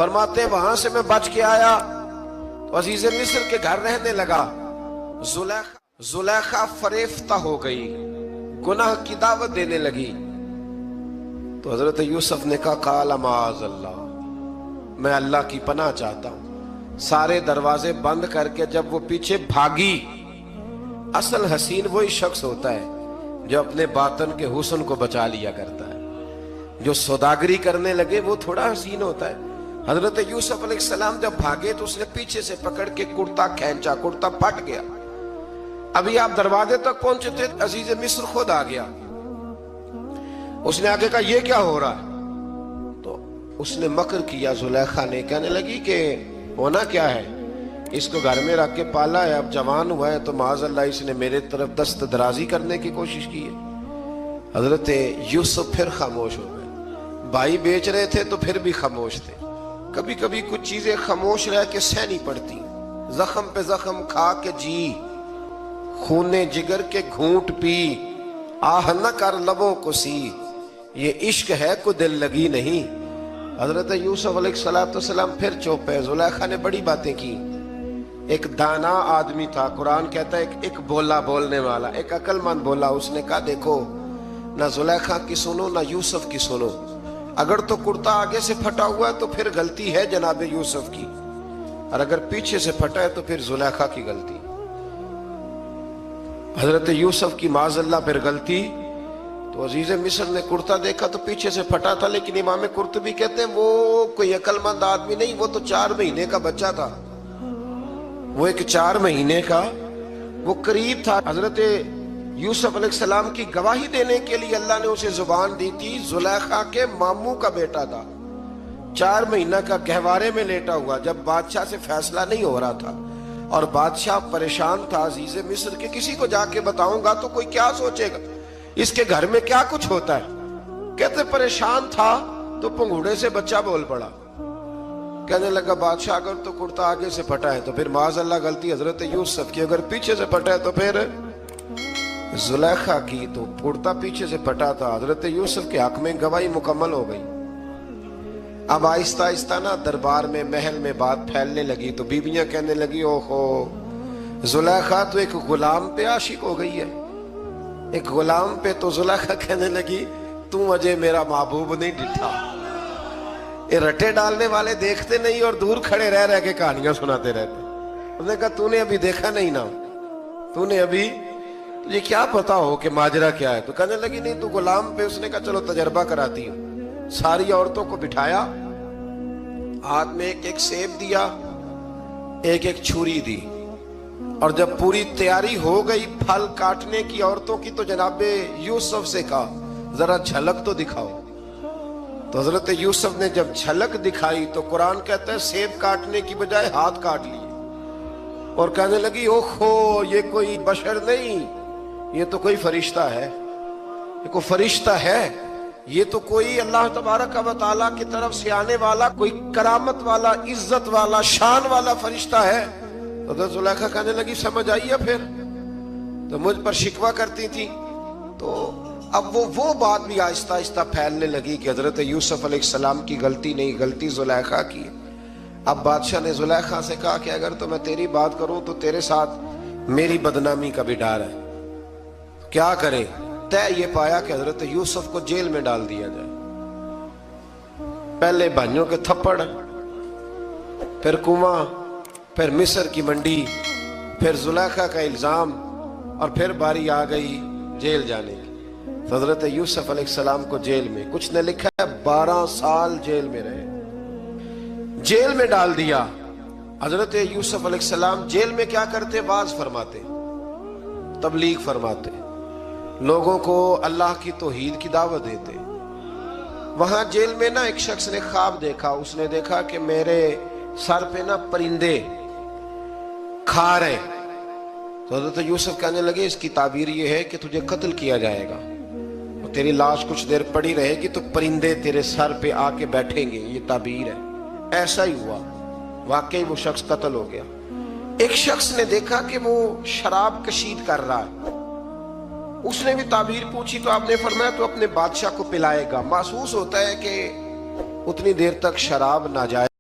فرماتے وہاں سے میں بچ کے آیا تو عزیز مصر کے گھر رہنے لگا. زلیخا فریفتہ ہو گئی, گناہ کی دعوت دینے لگی. تو حضرت یوسف نے کہا قال معاذ اللہ, میں اللہ کی پناہ چاہتا ہوں. سارے دروازے بند کر کے جب وہ پیچھے بھاگی, اصل حسین وہی شخص ہوتا ہے جو اپنے باطن کے حسن کو بچا لیا کرتا ہے. جو سوداگری کرنے لگے وہ تھوڑا حسین ہوتا ہے. حضرت یوسف علیہ السلام جب بھاگے تو اس نے پیچھے سے پکڑ کے کرتا کھینچا, کرتا پھٹ گیا. ابھی آپ دروازے تک پہنچے تھے, عزیز مصر خود آ گیا. اس نے آگے کہا یہ کیا ہو رہا ہے؟ تو اس نے مکر کیا زلیخا نے, کہنے لگی کہ ہونا کیا ہے, اس کو گھر میں رکھ کے پالا ہے, اب جوان ہوا ہے تو معاذ اللہ اس نے میرے طرف دست درازی کرنے کی کوشش کی ہے. حضرت یوسف پھر خاموش ہو گئے. بھائی بیچ رہے تھے تو پھر بھی خاموش تھے. کبھی کبھی کچھ چیزیں خاموش رہ کے سہنی پڑتی. زخم پہ زخم کھا کے جی, خون جگر کے گھونٹ پی, آہ نہ کر لبوں کو سی, یہ عشق ہے کو دل لگی نہیں. حضرت یوسف علیہ السلام پھر چوپ ہے. زلیخا نے بڑی باتیں کی. ایک دانا آدمی تھا, قرآن کہتا ہے ایک بولا بولنے والا, ایک عقل مند بولا. اس نے کہا دیکھو نہ زلیخا کی سنو نہ یوسف کی سنو. اگر تو کرتا آگے سے پھٹا ہوا ہے تو پھر غلطی ہے جناب یوسف کی, اور اگر پیچھے سے پھٹا ہے تو پھر زلیخا کی غلطی. حضرت یوسف کی معاذ اللہ پھر غلطی. تو عزیز مصر نے کرتا دیکھا تو پیچھے سے پھٹا تھا, لیکن امام قرطبی کہتے ہیں وہ کوئی عقل مند آدمی نہیں, وہ تو 4 مہینے کا بچہ تھا. وہ ایک 4 مہینے کا وہ قریب تھا. حضرت یوسف علیہ السلام کی گواہی دینے کے لیے اللہ نے اسے زبان دی تھی. زلیخا کے ماموں کا بیٹا تھا, 4 مہینہ کا گہوارے میں لیٹا ہوا, جب بادشاہ سے فیصلہ نہیں ہو رہا تھا اور بادشاہ پریشان تھا عزیز مصر کے, کسی کو جا کے بتاؤں گا تو کوئی کیا سوچے گا, اس کے گھر میں کیا کچھ ہوتا ہے. کہتے پریشان تھا تو پنگوڑے سے بچہ بول پڑا. کہنے لگا بادشاہ اگر تو کرتا آگے سے پھٹا ہے تو پھر معاذ اللہ غلطی حضرت یوسف کی, اگر پیچھے سے پھٹا ہے تو پھر زلیخا کی. تو کرتا پیچھے سے پھٹا تھا. حضرت یوسف کے حق میں گواہی مکمل ہو گئی. اب آہستہ آہستہ نا دربار میں محل میں بات پھیلنے لگی. تو بیویاں کہنے لگی اوہو زلیخا تو ایک غلام پہ عاشق ہو گئی ہے, ایک غلام پہ. تو زلیخا کہنے لگی تم اجے میرا محبوب نہیں ڈٹھا. یہ رٹے ڈالنے والے دیکھتے نہیں اور دور کھڑے رہ رہ کے کہانیاں سناتے رہتے. اس نے کہا تو نے ابھی دیکھا نہیں نا, تو نے ابھی, تجھے کیا پتا ہو کہ ماجرا کیا ہے. تو کہنے لگی نہیں تو غلام پہ. اس نے کہا چلو تجربہ کراتی ہوں. ساری عورتوں کو بٹھایا, ہاتھ میں ایک ایک سیب دیا, ایک ایک چھری دی, اور جب پوری تیاری ہو گئی پھل کاٹنے کی عورتوں کی تو جناب یوسف سے کہا ذرا جھلک تو دکھاؤ. تو حضرت یوسف نے جب جھلک دکھائی تو قرآن کہتا ہے سیب کاٹنے کی بجائے ہاتھ کاٹ لیے, اور کہنے لگی اوہو یہ کوئی بشر نہیں, یہ تو کوئی فرشتہ ہے, یہ کوئی فرشتہ ہے, یہ تو کوئی اللہ تبارک و تعالیٰ کی طرف سے آنے والا کوئی کرامت والا, عزت والا, شان والا فرشتہ ہے. حضرت زلیخا کہنے لگی سمجھ آئیے پھر تو مجھ پر شکوہ کرتی تھی. تو اب وہ بات بھی آہستہ آہستہ پھیلنے لگی کہ حضرت یوسف علیہ السلام کی غلطی نہیں, غلطی زلیخا کی. اب بادشاہ نے زلیخا سے کہا کہ اگر تو میں تیری بات کروں تو تیرے ساتھ میری بدنامی کا بھی ڈر ہے, کیا کرے. طے یہ پایا کہ حضرت یوسف کو جیل میں ڈال دیا جائے. پہلے بھائیوں کے تھپڑ, پھر کنواں, پھر مصر کی منڈی, پھر زلیخا کا الزام, اور پھر باری آ گئی جیل جانے کی. حضرت یوسف علیہ السلام کو جیل میں, کچھ نے لکھا ہے 12 سال جیل میں رہے, جیل میں ڈال دیا. حضرت یوسف علیہ السلام جیل میں کیا کرتے؟ واعظ فرماتے, تبلیغ فرماتے, لوگوں کو اللہ کی توحید کی دعوت دیتے. وہاں جیل میں نا ایک شخص نے خواب دیکھا. اس نے دیکھا کہ میرے سر پہ نا پرندے کھا رہے. تو حضرت یوسف کہنے لگے اس کی تعبیر یہ ہے کہ تجھے قتل کیا جائے گا, تیری لاش کچھ دیر پڑی رہے گی تو پرندے تیرے سر پہ آ کے بیٹھیں گے, یہ تعبیر ہے. ایسا ہی ہوا, واقعی وہ شخص قتل ہو گیا. ایک شخص نے دیکھا کہ وہ شراب کشید کر رہا ہے. اس نے بھی تعبیر پوچھی تو آپ نے فرمایا تو اپنے بادشاہ کو پلائے گا. محسوس ہوتا ہے کہ اتنی دیر تک شراب ناجائز